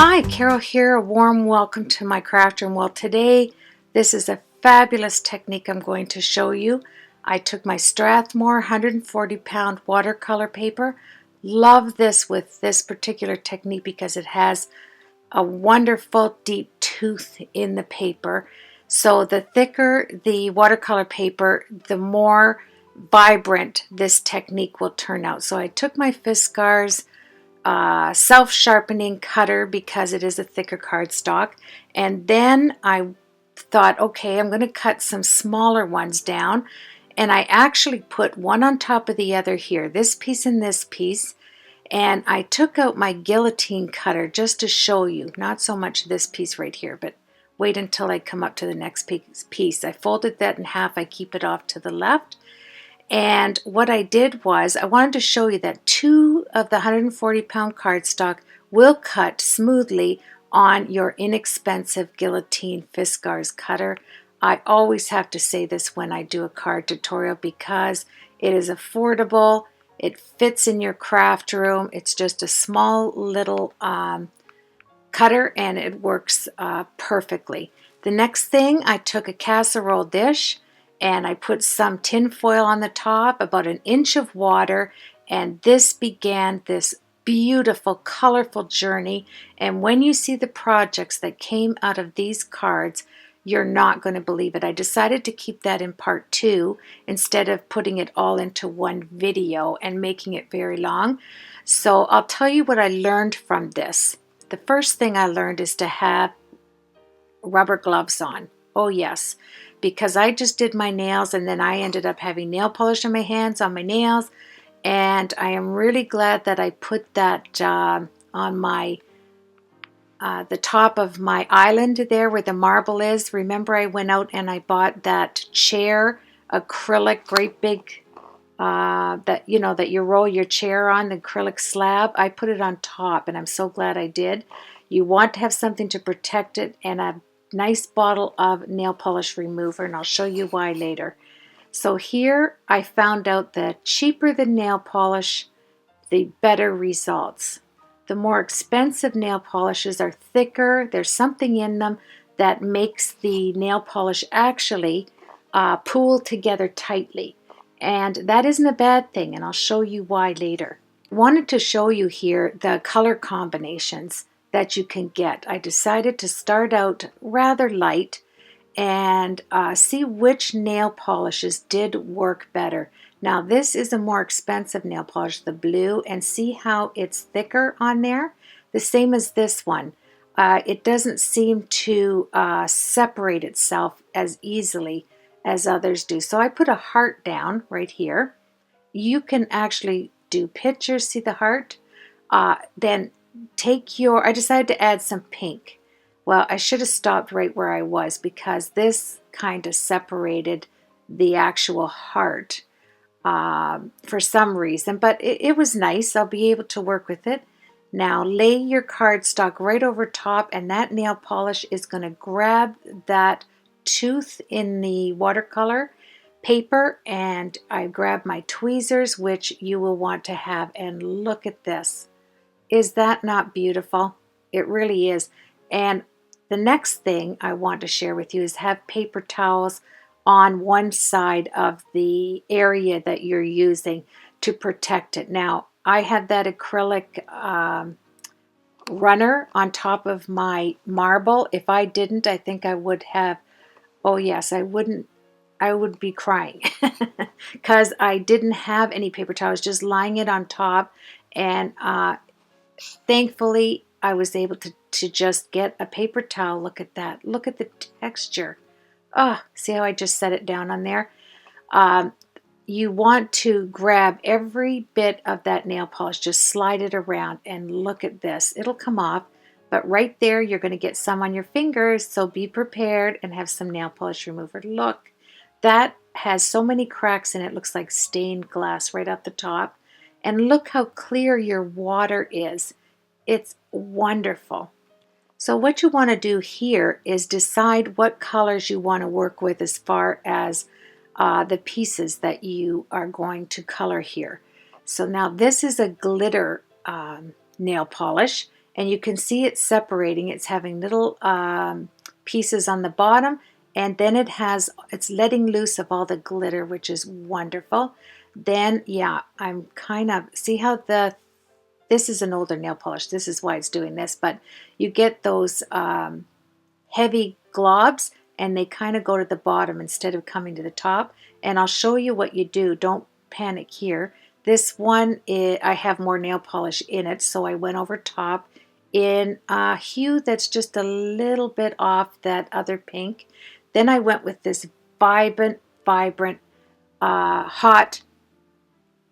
Hi, Carol here. A warm welcome to my craft room. Well, today this is a fabulous technique I'm going to show you. I took my Strathmore 140 pound watercolor paper. Love this with this particular technique because it has a wonderful deep tooth in the paper. So the thicker the watercolor paper, the more vibrant this technique will turn out. So I took my Fiskars self-sharpening cutter because it is a thicker cardstock, and then I thought, okay, I'm going to cut some smaller ones down, and I actually put one on top of the other here, this piece and this piece, and I took out my guillotine cutter just to show you, not so much this piece right here, but wait until I come up to the next piece. I folded that in half, I keep it off to the left. And what I did was I wanted to show you that two of the 140 pound cardstock will cut smoothly on your inexpensive guillotine Fiskars cutter. I always have to say this when I do a card tutorial because it is affordable, it fits in your craft room, it's just a small little cutter and it works perfectly. The next thing, I took a casserole dish and I put some tin foil on the top, about an inch of water, and this began this beautiful, colorful journey. And when you see the projects that came out of these cards, you're not going to believe it. I decided to keep that in part 2 instead of putting it all into one video and making it very long. So I'll tell you what I learned from this. The first thing I learned is to have rubber gloves on. Oh yes, because I just did my nails and then I ended up having nail polish on my hands, on my nails, and I am really glad that I put that on my the top of my island there where the marble is. Remember, I went out and I bought that chair acrylic, great big that you roll your chair on, the acrylic slab. I put it on top and I'm so glad I did. You want to have something to protect it and a nice bottle of nail polish remover, and I'll show you why later. So here I found out that cheaper the nail polish, the better results. The more expensive nail polishes are thicker. There's something in them that makes the nail polish actually pool together tightly. And that isn't a bad thing, and I'll show you why later. I wanted to show you here the color combinations that you can get. I decided to start out rather light and see which nail polishes did work better. Now this is a more expensive nail polish, the blue, and see how it's thicker on there? The same as this one. It doesn't seem to separate itself as easily as others do. So I put a heart down right here. You can actually do pictures, see the heart? Then I decided to add some pink. Well, I should have stopped right where I was because this kind of separated the actual heart for some reason, but it was nice. I'll be able to work with it. Now lay your cardstock right over top, and that nail polish is going to grab that tooth in the watercolor paper, and I grab my tweezers, which you will want to have, and look at this. Is that not beautiful? It really is. And the next thing I want to share with you is have paper towels on one side of the area that you're using to protect it. Now, I have that acrylic runner on top of my marble. If I didn't, I think I would have, oh yes, I would be crying because I didn't have any paper towels, just lying it on top, and thankfully I was able to just get a paper towel. Look at that. Look at the texture. Oh, see how I just set it down on there? You want to grab every bit of that nail polish, just slide it around, and look at this. It'll come off, but right there you're going to get some on your fingers, so be prepared and have some nail polish remover. Look, that has so many cracks in it. It looks like stained glass right at the top. And look how clear your water is. It's wonderful. So what you want to do here is decide what colors you want to work with as far as the pieces that you are going to color here. So now this is a glitter nail polish, and you can see it separating. It's having little pieces on the bottom, and then it's letting loose of all the glitter, which is wonderful. Then, yeah, I'm kind of, see how this is an older nail polish. This is why it's doing this, but you get those heavy globs, and they kind of go to the bottom instead of coming to the top. And I'll show you what you do. Don't panic here. This one, I have more nail polish in it, so I went over top in a hue that's just a little bit off that other pink. Then I went with this vibrant, hot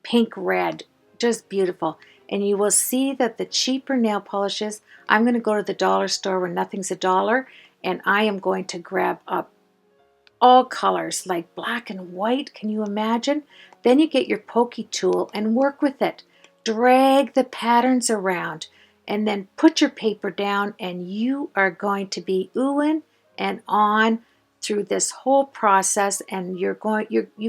pink red, just beautiful. And you will see that the cheaper nail polishes, I'm going to go to the dollar store where nothing's $1, and I am going to grab up all colors like black and white. Can you imagine? Then you get your pokey tool and work with it. Drag the patterns around and then put your paper down, and you are going to be oohing and on through this whole process, and you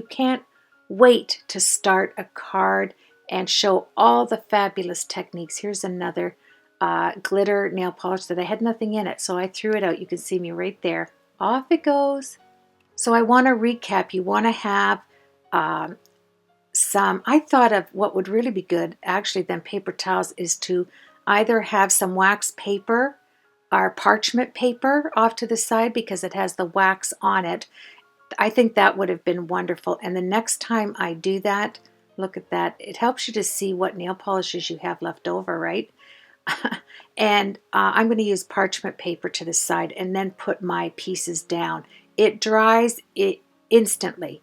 can't wait to start a card and show all the fabulous techniques. Here's another glitter nail polish that I had nothing in it, so I threw it out. You can see me right there. Off it goes. So I want to recap. You want to have I thought of what would really be good, actually, than paper towels is to either have some wax paper or parchment paper off to the side because it has the wax on it. I think that would have been wonderful. And the next time I do that, look at that. It helps you to see what nail polishes you have left over, right? And I'm going to use parchment paper to the side and then put my pieces down. It dries instantly.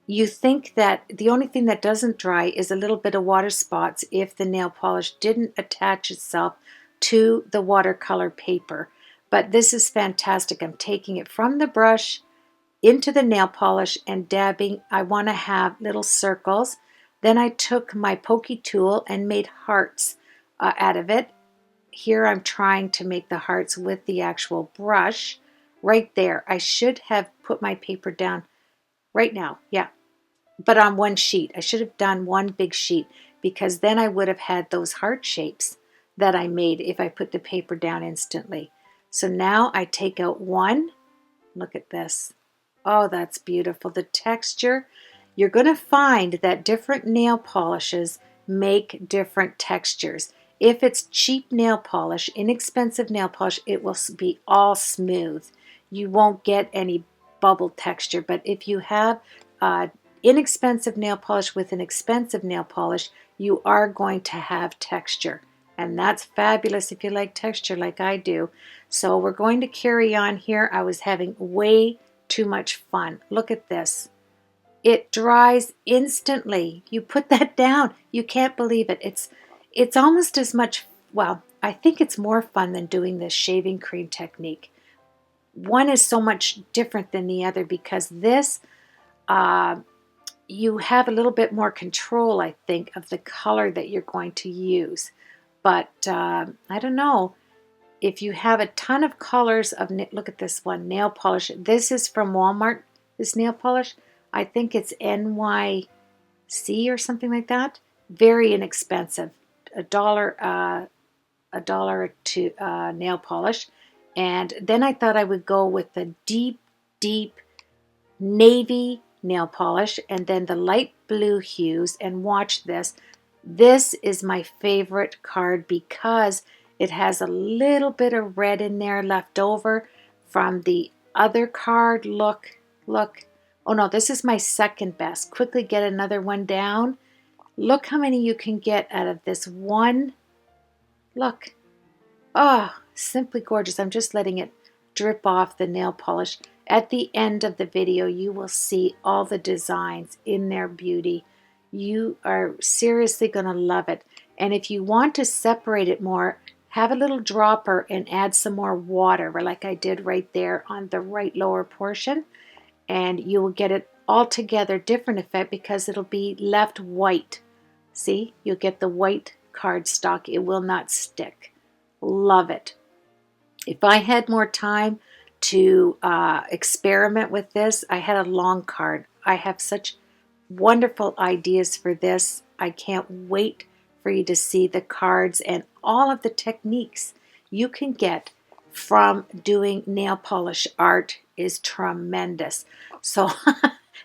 You think that the only thing that doesn't dry is a little bit of water spots if the nail polish didn't attach itself to the watercolor paper. But this is fantastic. I'm taking it from the brush into the nail polish and dabbing. I want to have little circles. Then I took my pokey tool and made hearts out of it. Here I'm trying to make the hearts with the actual brush right there. I should have put my paper down right now, yeah, but on one sheet. I should have done one big sheet because then I would have had those heart shapes that I made if I put the paper down instantly. So now I take out one. Look at this. Oh, that's beautiful. The texture. You're going to find that different nail polishes make different textures. If it's cheap nail polish, inexpensive nail polish, it will be all smooth. You won't get any bubble texture. But if you have inexpensive nail polish with an expensive nail polish, you are going to have texture. And that's fabulous if you like texture like I do. So we're going to carry on here. I was having way too much fun. Look at this. It dries instantly. You put that down. You can't believe it. It's almost as much, well, I think it's more fun than doing this shaving cream technique. One is so much different than the other because this, you have a little bit more control, I think, of the color that you're going to use. But I don't know. If you have a ton of colors of, look at this one, nail polish. This is from Walmart, this nail polish. I think it's NYC or something like that. Very inexpensive. $1 to nail polish. And then I thought I would go with the deep navy nail polish and then the light blue hues, and watch this. This is my favorite card because it has a little bit of red in there left over from the other card. Look. Oh no, this is my second best. Quickly get another one down. Look how many you can get out of this one. Look. Oh, simply gorgeous. I'm just letting it drip off the nail polish. At the end of the video, you will see all the designs in their beauty. You are seriously going to love it. And if you want to separate it more, have a little dropper and add some more water, like I did right there on the right lower portion. And you will get it altogether different effect because it'll be left white. See, you'll get the white cardstock. It will not stick. Love it. If I had more time to experiment with this, I had a long card. I have such wonderful ideas for this. I can't wait for you to see the cards and all of the techniques you can get from doing nail polish art is tremendous. So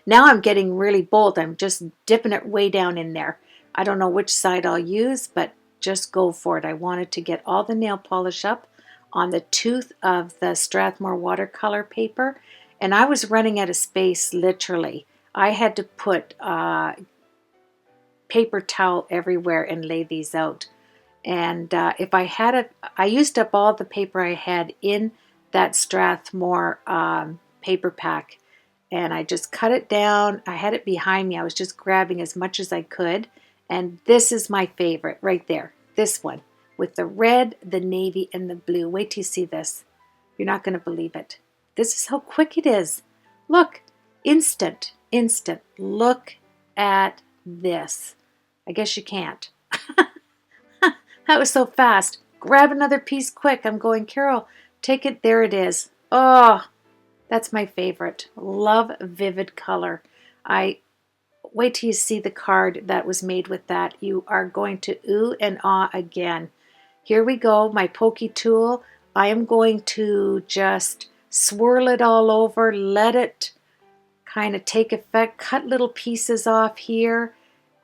now I'm getting really bold. I'm just dipping it way down in there. I don't know which side I'll use, but just go for it. I wanted to get all the nail polish up on the tooth of the Strathmore watercolor paper, and I was running out of space literally. I had to put paper towel everywhere and lay these out. And if I had I used up all the paper I had in that Strathmore paper pack, and I just cut it down. I had it behind me. I was just grabbing as much as I could. And this is my favorite right there. This one with the red, the navy, and the blue. Wait till you see this. You're not going to believe it. This is how quick it is. Look, instant, instant. Look at this. I guess you can't. That was so fast. Grab another piece quick. I'm going, Carol, take it. There it is. Oh, that's my favorite. Love vivid color. I wait till you see the card that was made with that. You are going to ooh and ah again. Here we go, my pokey tool. I am going to just swirl it all over, let it kind of take effect, cut little pieces off here,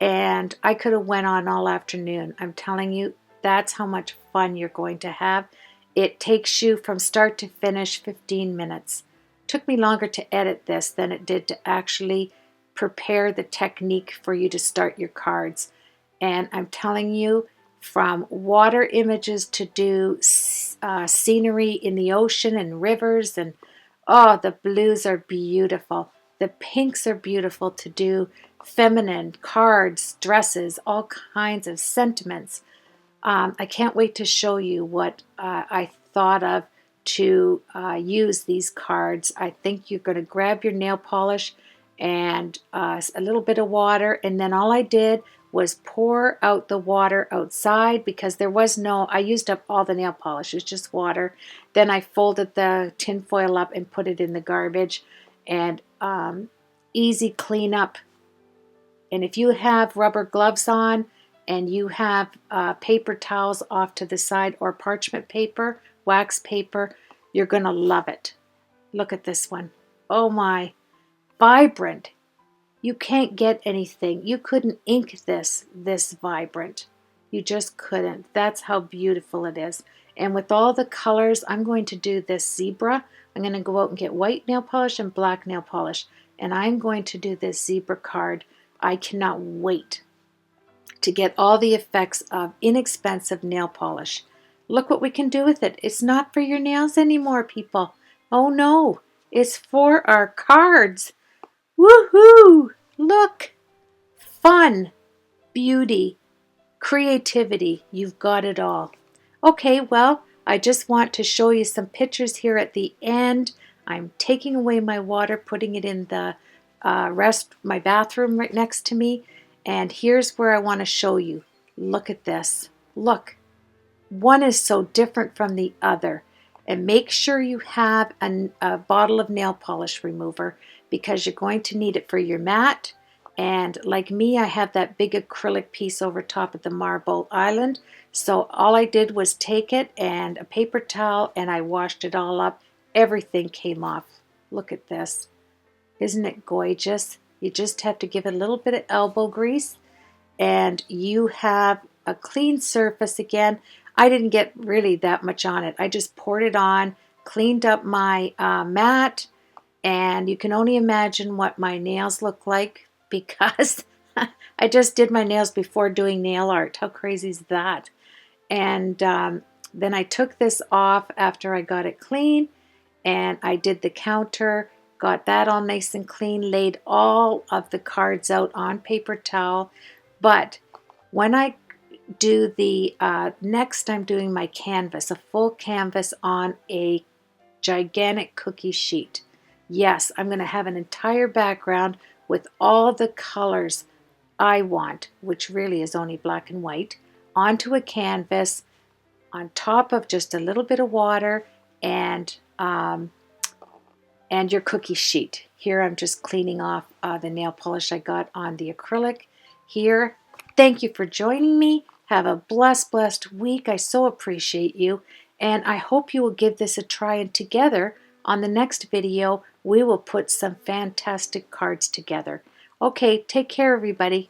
and I could have went on all afternoon. I'm telling you, that's how much fun you're going to have. It takes you from start to finish 15 minutes. Took me longer to edit this than it did to actually prepare the technique for you to start your cards. And I'm telling you, from water images to do scenery in the ocean and rivers, and oh, the blues are beautiful. The pinks are beautiful to do feminine cards, dresses, all kinds of sentiments. I can't wait to show you what I thought of to use these cards. I think you're going to grab your nail polish and a little bit of water, and then all I did was pour out the water outside because there was no, I used up all the nail polish, it was just water. Then I folded the tin foil up and put it in the garbage, and easy cleanup. And if you have rubber gloves on and you have paper towels off to the side or parchment paper, wax paper, you're going to love it. Look at this one. Oh my. Vibrant. You can't get anything. You couldn't ink this vibrant. You just couldn't. That's how beautiful it is. And with all the colors, I'm going to do this zebra. I'm going to go out and get white nail polish and black nail polish. And I'm going to do this zebra card. I cannot wait to get all the effects of inexpensive nail polish. Look what we can do with it. It's not for your nails anymore, people. Oh no, it's for our cards. Woohoo! Look! Fun, beauty, creativity. You've got it all. Okay, well, I just want to show you some pictures here at the end. I'm taking away my water, putting it in the my bathroom right next to me. And here's where I want to show you. Look at this. Look. One is so different from the other. And make sure you have a bottle of nail polish remover because you're going to need it for your mat. And like me, I have that big acrylic piece over top of the marble island. So all I did was take it and a paper towel and I washed it all up. Everything came off. Look at this. Isn't it gorgeous? You just have to give it a little bit of elbow grease and you have a clean surface again. I didn't get really that much on it. I just poured it on, cleaned up my mat, and you can only imagine what my nails look like because I just did my nails before doing nail art. How crazy is that? And then I took this off after I got it clean, and I did the counter, got that all nice and clean, laid all of the cards out on paper towel. But when I do the next, I'm doing my canvas, a full canvas on a gigantic cookie sheet. Yes, I'm going to have an entire background with all the colors I want, which really is only black and white, onto a canvas on top of just a little bit of water and your cookie sheet. Here I'm just cleaning off the nail polish I got on the acrylic here. Thank you for joining me. Have a blessed week. I so appreciate you, and I hope you will give this a try, and together on the next video we will put some fantastic cards together. Okay, take care everybody.